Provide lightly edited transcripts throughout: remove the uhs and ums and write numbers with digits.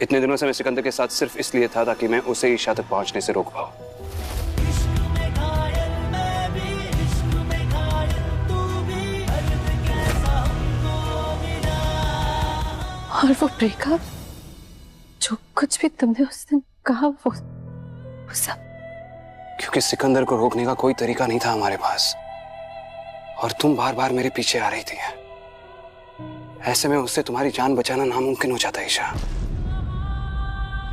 इतने दिनों से मैं सिकंदर के साथ सिर्फ इसलिए था ताकि मैं उसे ईशा तक पहुंचने से रोक पाऊं। और वो ब्रेकअप, जो कुछ भी तुमने उस दिन कहा, वो सब क्योंकि सिकंदर को रोकने का कोई तरीका नहीं था हमारे पास, और तुम बार बार मेरे पीछे आ रही थी। ऐसे में उससे तुम्हारी जान बचाना नामुमकिन हो जाता ईशा।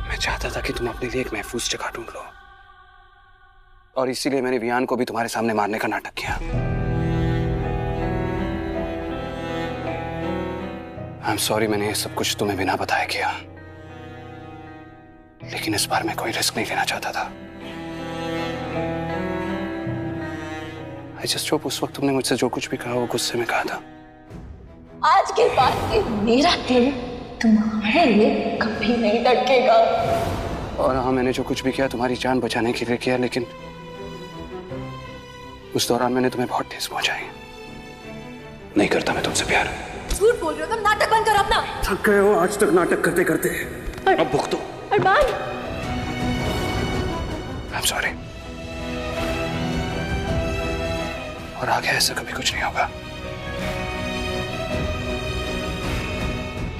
मैं चाहता था कि तुम अपने लिए एक महफूज जगह ढूंढ लो, और इसीलिए मैंने वियान को भी तुम्हारे सामने मारने का नाटक किया। आई एम सॉरी, मैंने ये सब कुछ तुम्हें बिना बताए किया, लेकिन इस बार मैं कोई रिस्क नहीं लेना चाहता था। आई जस्ट होप उस वक्त तुमने मुझसे जो कुछ भी कहा वो गुस्से में कहा था। आज के बाद से मेरा दिल तुम्हारे लिए कभी नहीं धड़केगा। और हाँ, मैंने जो कुछ भी किया तुम्हारी जान बचाने के लिए किया, लेकिन उस दौरान मैंने तुम्हें बहुत ठेस पहुंचाई। नहीं करता मैं तुमसे प्यार। झूठ बोल रहे हो तुम, नाटक बंद करो अपना। थक गए हो आज तक नाटक करते करते, अब भुगतो। अरमान, आई एम सॉरी, और आगे ऐसा कभी कुछ नहीं होगा।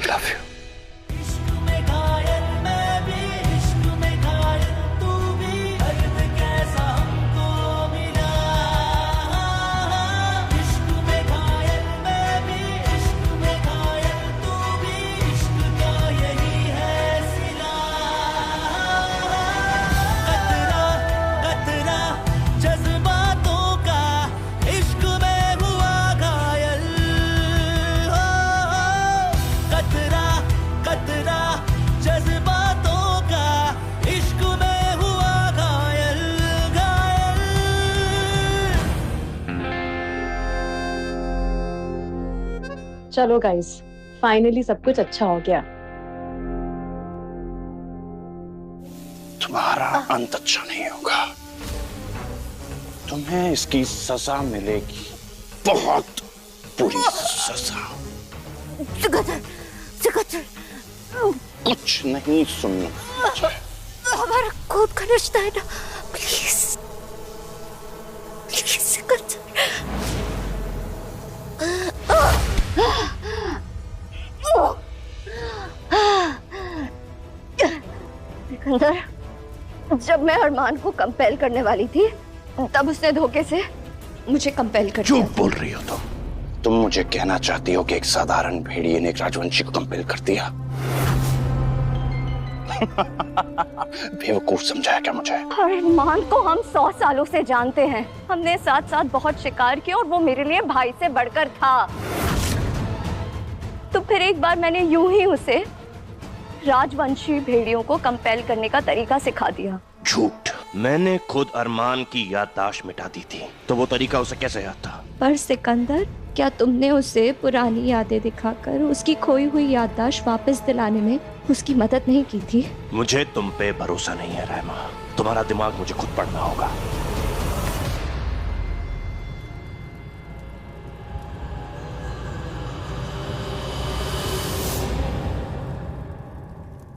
Love you. चलो गाइस, फाइनली सब कुछ अच्छा हो गया। तुम्हारा अंत अच्छा नहीं होगा, तुम्हें इसकी सजा मिलेगी, बहुत बुरी सजा। कुछ नहीं सुनना, हमारा खुद का रिश्ता है ना, प्लीज प्लीज सिकंदर। सिकंदर, जब मैं अरमान को कंपेल करने वाली थी तब उसने धोखे से मुझे कंपेल कर दिया। झूठ बोल रही हो तुम मुझे कहना चाहती हो कि एक साधारण भेड़िए ने एक राजवंशी को कंपेल कर दिया? बेवकूफ समझाया क्या मुझे? अरमान को हम 100 सालों से जानते हैं, हमने साथ साथ बहुत शिकार किया और वो मेरे लिए भाई से बढ़कर था। तो फिर एक बार मैंने यूं ही उसे राजवंशी भेड़ियों को कंपेल करने का तरीका सिखा दिया। झूठ। मैंने खुद अरमान की याददाश्त मिटा दी थी, तो वो तरीका उसे कैसे याद था? पर सिकंदर, क्या तुमने उसे पुरानी यादें दिखाकर उसकी खोई हुई याददाश्त वापस दिलाने में उसकी मदद नहीं की थी? मुझे तुम पे भरोसा नहीं है रहमा, तुम्हारा दिमाग मुझे खुद पढ़ना होगा।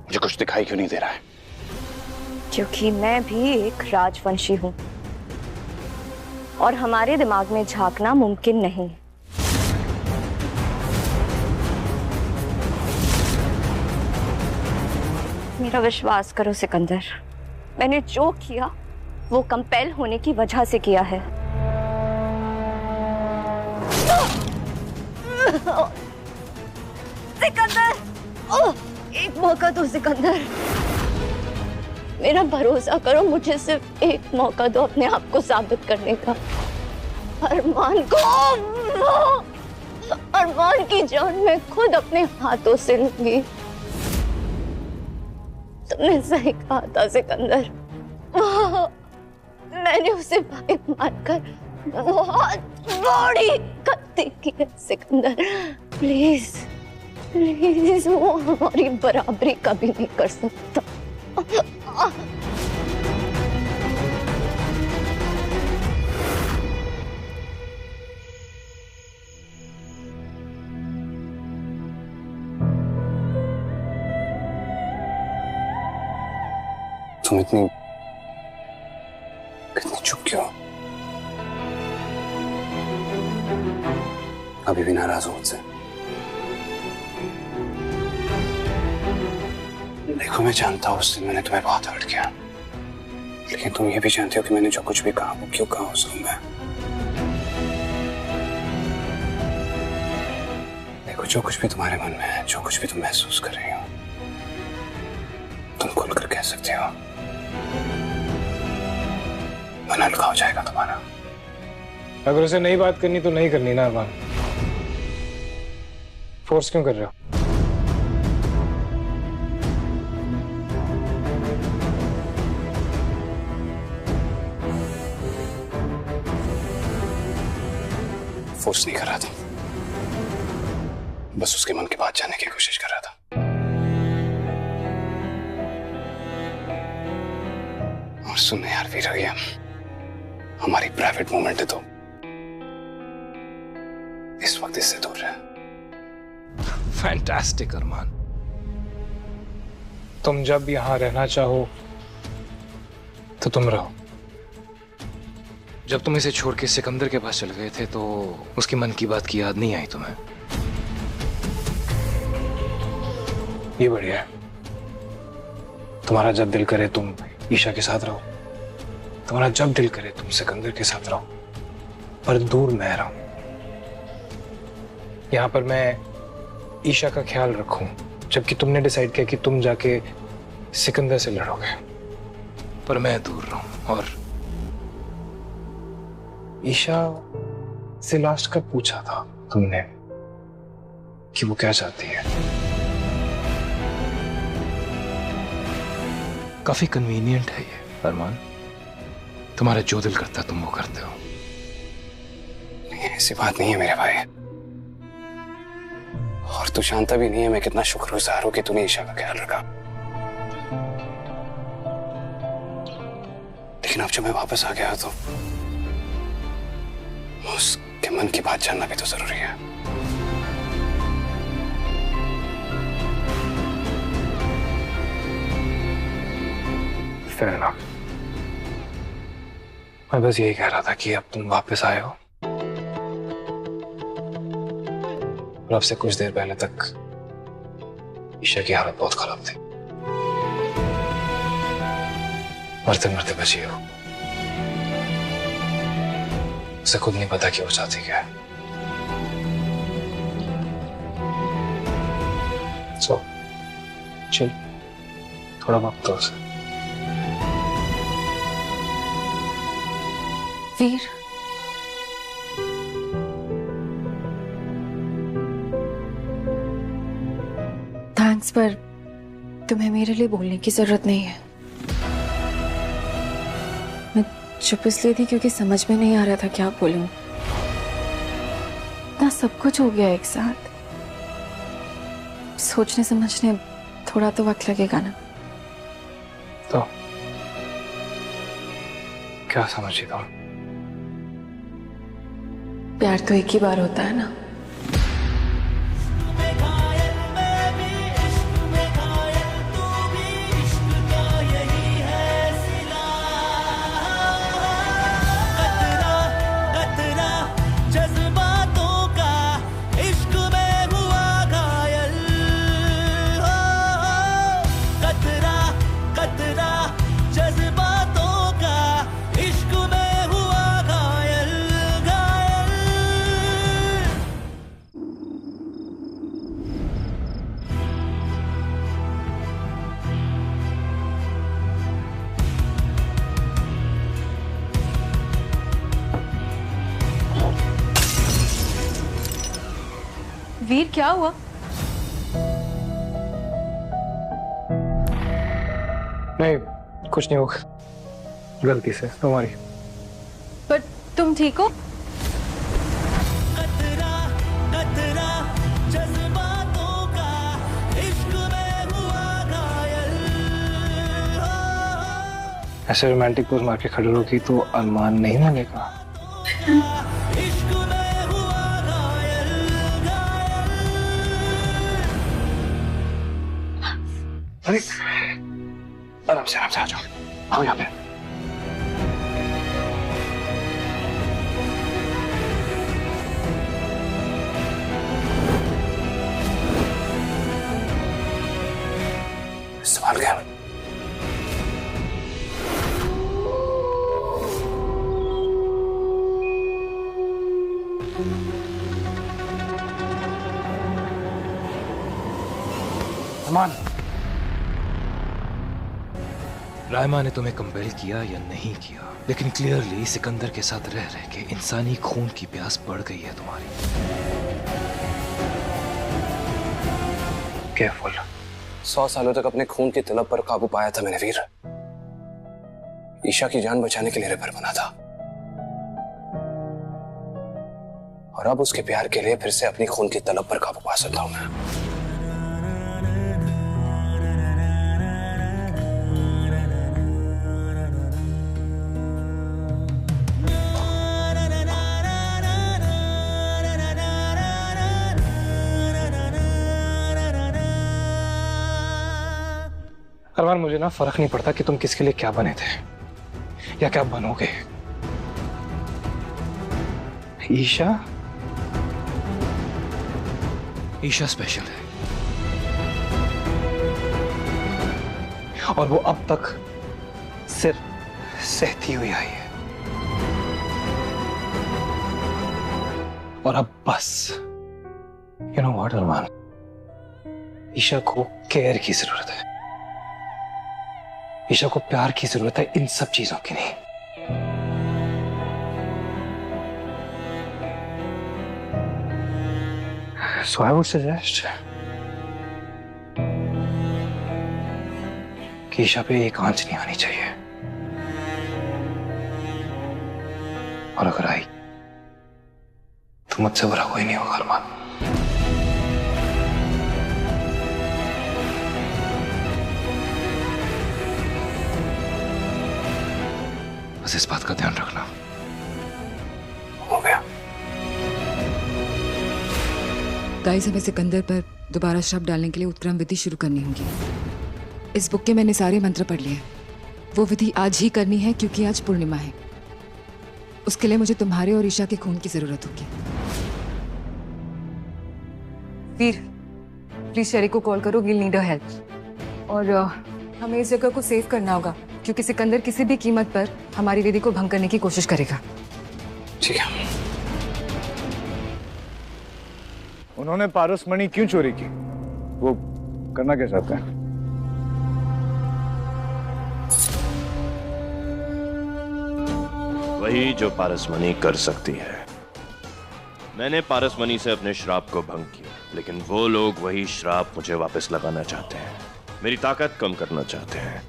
मुझे कुछ दिखाई क्यों नहीं दे रहा है? क्योंकि मैं भी एक राजवंशी हूँ और हमारे दिमाग में झांकना मुमकिन नहीं। मेरा विश्वास करो सिकंदर, मैंने जो किया वो कंपेल होने की वजह से किया है। सिकंदर, एक मौका दो सिकंदर, मेरा भरोसा करो, मुझे सिर्फ एक मौका दो अपने आप को साबित करने का। अरमान की जान मैं खुद अपने हाथों से लूंगी। तुमने सही कहा था सिकंदर, मैंने उसे भाई मानकर बहुत बड़ी गलती की है सिकंदर। प्लीज प्लीज, वो हमारी बराबरी कभी नहीं कर सकता। तुम कितनी चुप क्यों? अभी भी नाराज हो मुझसे? देखो, मैं जानता हूँ उस दिन मैंने तुम्हें बहुत हर्ट किया, लेकिन तुम ये भी जानते हो कि मैंने जो कुछ भी कहा वो क्यों कहा उस रूम में। देखो, जो कुछ भी तुम्हारे मन में है, जो कुछ भी तुम महसूस कर रही हो, तुम खुलकर कह सकते हो। मन हल्का हो जाएगा तुम्हारा। अगर उसे नहीं बात करनी तो नहीं करनी ना अरमान। फोर्स क्यों कर रहे हो? फोर्स नहीं कर रहा था, बस उसके मन की बात जानने की कोशिश कर रहा था। और सुनने यार वीर, ये हमारी प्राइवेट मोमेंट है, तो इस वक्त इससे दूर रहे। फैंटास्टिक अरमान, तुम जब यहां रहना चाहो तो तुम रहो। जब तुम इसे छोड़ के सिकंदर के पास चल गए थे तो उसकी मन की बात की याद नहीं आई तुम्हें? ये बढ़िया है। तुम्हारा जब दिल करे तुम ईशा के साथ रहो, तुम्हारा जब दिल करे तुम सिकंदर के साथ रहो, पर दूर मैं रहूं। यहां पर मैं ईशा का ख्याल रखूं, जबकि तुमने डिसाइड किया कि तुम जाके सिकंदर से लड़ोगे, पर मैं दूर रहूं। और ईशा से लास्ट कब पूछा था तुमने कि वो क्या चाहती है? काफी कन्वीनियंट है ये अरमान, तुम्हारा जो दिल करता तुम वो करते हो। नहीं, ऐसी बात नहीं है मेरे भाई। और तू जानता भी नहीं है मैं कितना शुक्रगुजार हूं कि तूने ईशा का ख्याल रखा। लेकिन अब जब मैं वापस आ गया तो उसके मन की बात जानना भी तो जरूरी है। Fair enough. मैं बस यही कह रहा था कि अब तुम वापस आए हो, और अब से कुछ देर पहले तक ईशा की हालत बहुत खराब थी। मरते मरते बची हो। उसे खुद नहीं पता कि वो चाहती क्या है। सो चल, थोड़ा वक्त दो उसे। वीर, थैंक्स, पर तुम्हें मेरे लिए बोलने की जरूरत नहीं है। मैं चुप इसलिए थी क्योंकि समझ में नहीं आ रहा था क्या बोलूं। इतना सब कुछ हो गया एक साथ, सोचने समझने थोड़ा तो वक्त लगेगा ना। तो क्या समझी तुम? प्यार तो एक ही बार होता है ना। वीर, क्या हुआ? नहीं, कुछ नहीं होगा, गलती से तुम्हारी। पर तुम ठीक हो? ऐसे रोमांटिक पोज मार के खड़े रहोगी तो अरमान नहीं मानेगा। अरे आराम से आ जाओ। आओ यहाँ पे। संभाल गया। अरमान, रायमा ने तुम्हें कंपेल किया या नहीं किया, लेकिन क्लियरली सिकंदर के साथ रह रह के इंसानी खून की प्यास बढ़ गई है तुम्हारी। केयरफुल। 100 सालों तक अपने खून की तलब पर काबू पाया था मैंने वीर। ईशा की जान बचाने के लिए रेपर बना था, और अब उसके प्यार के लिए फिर से अपनी खून की तलब पर काबू पा सकता हूं मैं। अरमान, मुझे ना फर्क नहीं पड़ता कि तुम किसके लिए क्या बने थे या क्या बनोगे। ईशा स्पेशल है, और वो अब तक सिर्फ सहती हुई आई है, और अब बस यू नो व्हाट अरमान, ईशा को केयर की जरूरत है, ईशा को प्यार की जरूरत है, इन सब चीजों की नहीं। So I would suggest कि ईशा पे एक आंच नहीं आनी चाहिए, और अगर आई तो मुझसे बुरा कोई नहीं होगा अरमान। बस इस बात का ध्यान रखना। हो गया। गाइस, हमें सिकंदर पर दोबारा श्राप डालने के लिए उत्क्रम विधि शुरू करनी होगी। इस बुक के मैंने सारे मंत्र पढ़ लिए। वो विधि आज ही करनी है क्योंकि आज पूर्णिमा है। उसके लिए मुझे तुम्हारे और ईशा के खून की जरूरत होगी। वीर, प्लीज शेरी को कॉल करो, वील नीड अ हेल्प। और हमें इस जगह को सेव करना होगा क्योंकि सिकंदर किसी भी कीमत पर हमारी विधि को भंग करने की कोशिश करेगा। ठीक है। उन्होंने पारसमणि क्यों चोरी की? वो करना क्या चाहते हैं? वही जो पारसमणि कर सकती है। मैंने पारसमणि से अपने श्राप को भंग किया, लेकिन वो लोग वही श्राप मुझे वापस लगाना चाहते हैं, मेरी ताकत कम करना चाहते हैं,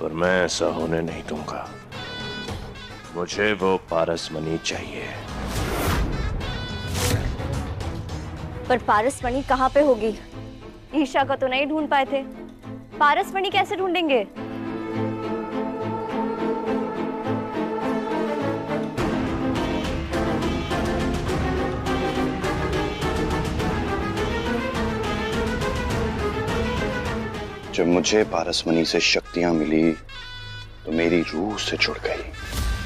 पर मैं ऐसा होने नहीं दूंगा। मुझे वो पारसमणि चाहिए। पर पारसमणि कहाँ पे होगी? ईशा का तो नहीं ढूंढ पाए थे, पारसमणि कैसे ढूंढेंगे? जब मुझे पारसमणि से शक्तियां मिली तो मेरी रूह से जुड़ गई।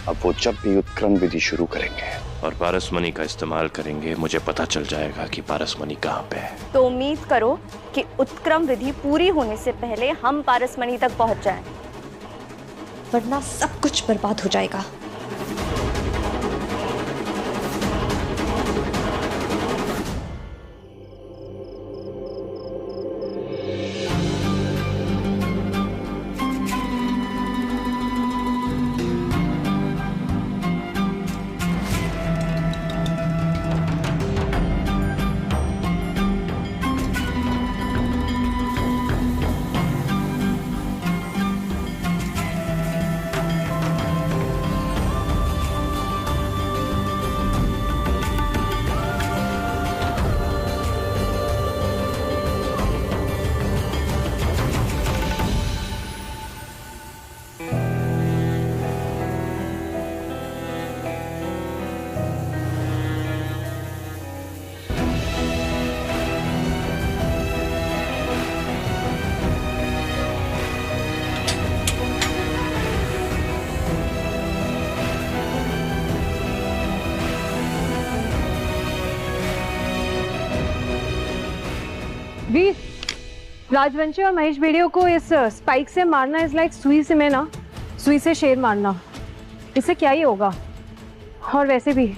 अब वो जब भी उत्क्रम विधि शुरू करेंगे और पारसमणि का इस्तेमाल करेंगे, मुझे पता चल जाएगा कि पारसमणि कहाँ पे है। तो उम्मीद करो कि उत्क्रम विधि पूरी होने से पहले हम पारसमणि तक पहुंच जाएं, वरना सब कुछ बर्बाद हो जाएगा। वीर, राजवंशी और महेश भेड़ियों को इस स्पाइक से मारना इज लाइक सुई से सुई से शेर मारना। इससे क्या ही होगा? और वैसे भी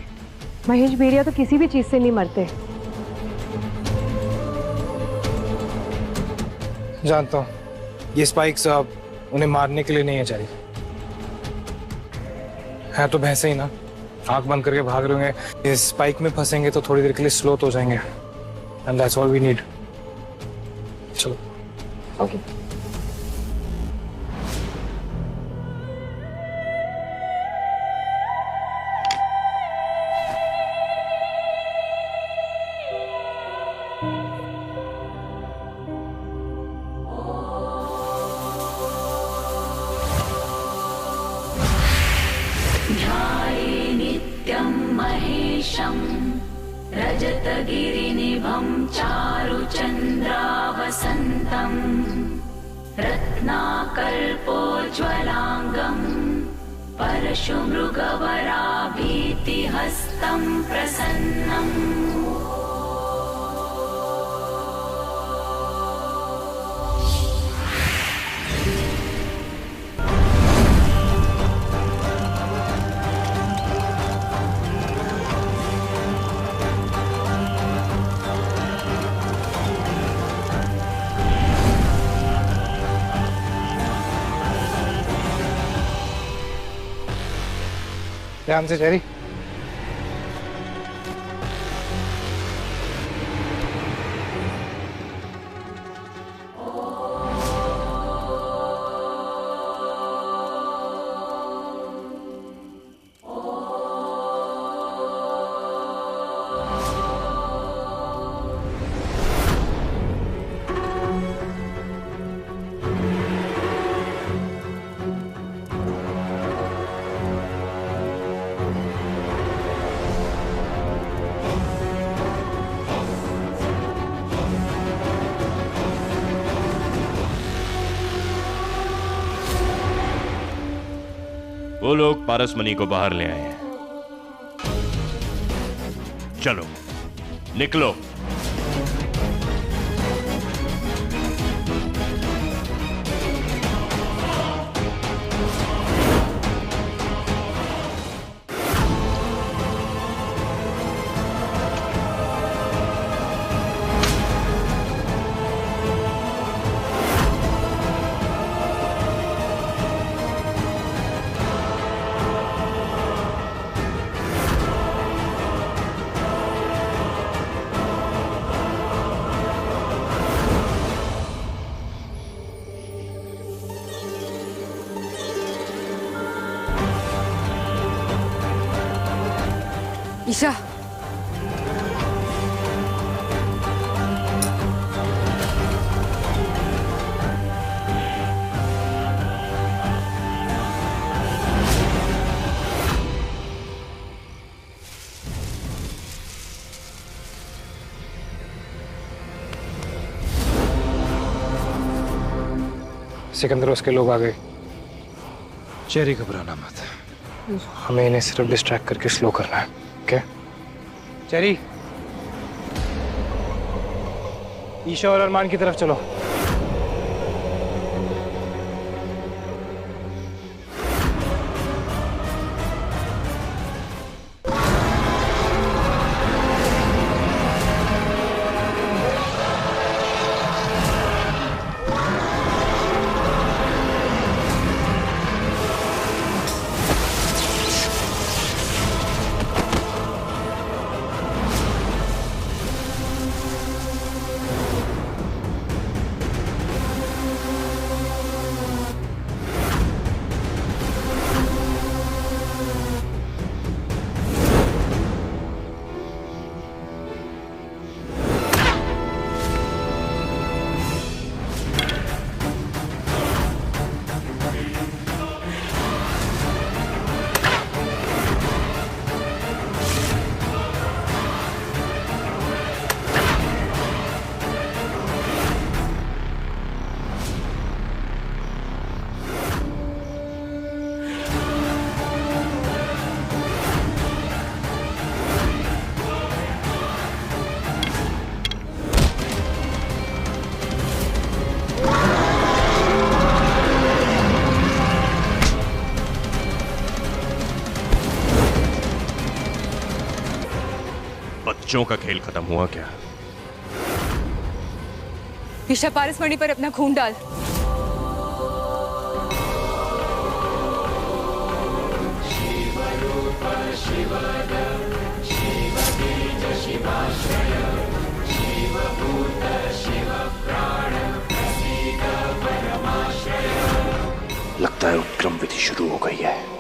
महेश भेड़िया तो किसी भी चीज से नहीं मरते। जानता हूँ ये स्पाइक्स अब उन्हें मारने के लिए नहीं है चाहिए, है तो भैंसे ही ना, आंख बंद करके भाग रहे होंगे। इस स्पाइक में फंसेंगे तो थोड़ी देर के लिए स्लो हो जाएंगे, and that's all we need. चलो ओके। रजतगिरिनिभं चारुचन्द्रावसन्तम् रत्नाकल्पोज्ज्वलाङ्गं परशुमृगवराभीतिहस्तं प्रसन्नम्। ध्यान से चेरी। वो लोग पारसमणि को बाहर ले आए हैं। चलो निकलो। ईशा, सिकंदर उसके लोग आ गए। चेरी घबराना मत, हमें इन्हें सिर्फ डिस्ट्रैक्ट करके स्लो करना है। ओके चेरी, ईशा और अरमान की तरफ चलो। बच्चों का खेल खत्म हुआ क्या? ईशा, पारसमणि पर अपना खून डाल। लगता है उत्क्रम विधि शुरू हो गई है।